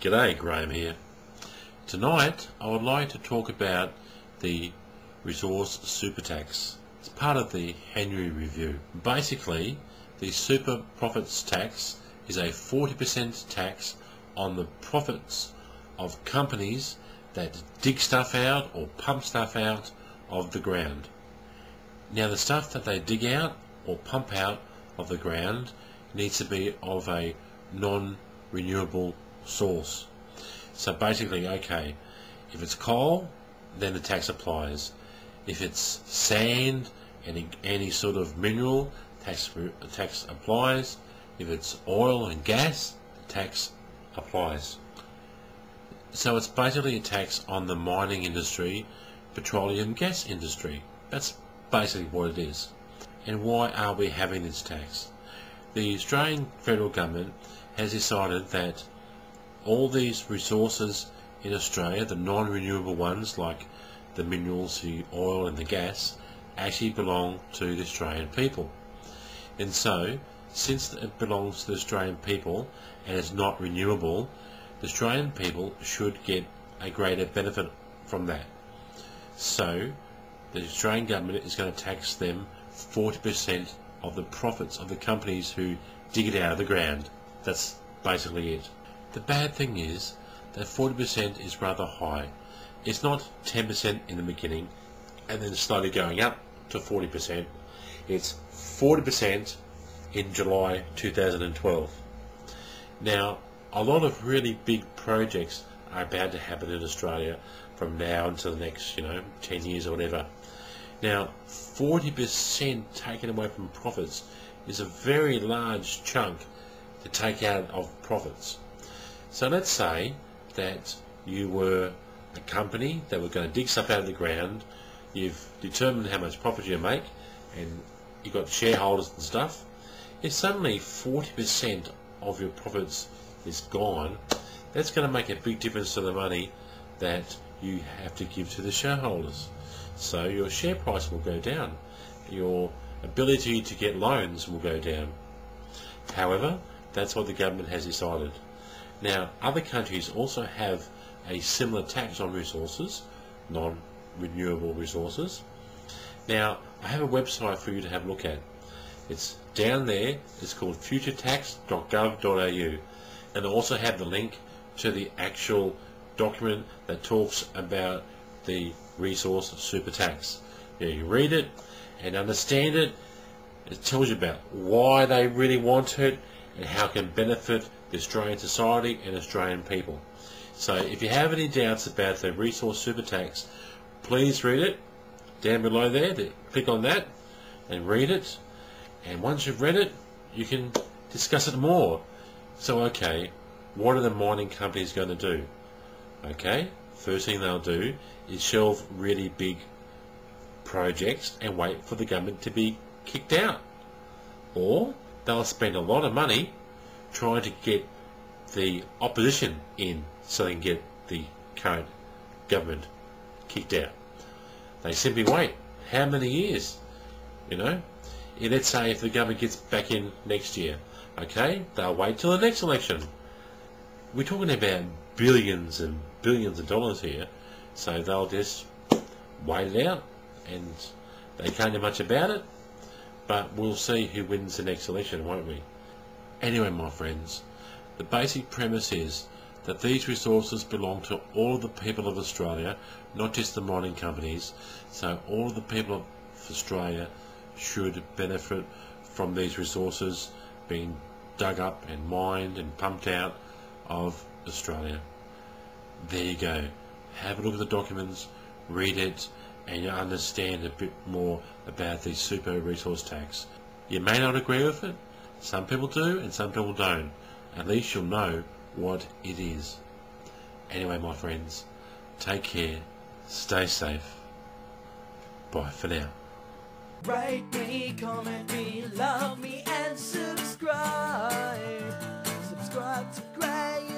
G'day, Graham here. Tonight I would like to talk about the resource super tax. It's part of the Henry Review. Basically, the super profits tax is a 40% tax on the profits of companies that dig stuff out or pump stuff out of the ground. Now, the stuff that they dig out or pump out of the ground needs to be of a non-renewable source. So basically, okay, if it's coal, then the tax applies. If it's sand and any sort of mineral, tax applies. If it's oil and gas, the tax applies. So it's basically a tax on the mining industry, petroleum gas industry. That's basically what it is. And why are we having this tax? The Australian federal government has decided that all these resources in Australia, the non-renewable ones like the minerals, the oil and the gas, actually belong to the Australian people. And so, since it belongs to the Australian people and it's not renewable, the Australian people should get a greater benefit from that. So, the Australian government is going to tax them 40% of the profits of the companies who dig it out of the ground. That's basically it. The bad thing is that 40% is rather high. It's not 10% in the beginning and then slowly going up to 40%. It's 40% in July 2012. Now, a lot of really big projects are about to happen in Australia from now until the next, 10 years or whatever. Now, 40% taken away from profits is a very large chunk to take out of profits. So let's say that you were a company that were going to dig stuff out of the ground. You've determined how much profit you make and you've got shareholders and stuff. If suddenly 40% of your profits is gone, that's going to make a big difference to the money that you have to give to the shareholders. So your share price will go down. Your ability to get loans will go down. However, that's what the government has decided. Now, other countries also have a similar tax on resources, non-renewable resources. Now, I have a website for you to have a look at. It's down there. It's called futuretax.gov.au, and I also have the link to the actual document that talks about the resource super tax. You read it and understand it. It tells you about why they really want it and how it can benefit the Australian society and Australian people. So if you have any doubts about the resource super tax, please read it down below there. Click on that and read it, and once you've read it you can discuss it more. So okay, what are the mining companies going to do? Okay, first thing they'll do is shelve really big projects and wait for the government to be kicked out, or they'll spend a lot of money trying to get the opposition in so they can get the current government kicked out. They simply wait. How many years? Let's say if the government gets back in next year, okay, they'll wait till the next election. We're talking about billions and billions of dollars here, so they'll just wait it out, and they can't do much about it, but we'll see who wins the next election, won't we? Anyway, my friends, the basic premise is that these resources belong to all of the people of Australia, not just the mining companies. So all of the people of Australia should benefit from these resources being dug up and mined and pumped out of Australia. There you go. Have a look at the documents, read it, and you'll understand a bit more about the super resource tax. You may not agree with it. Some people do and some people don't. At least you'll know what it is. Anyway, my friends, take care, stay safe. Bye for now. Rate me, comment me, love me and subscribe. Subscribe to Graham.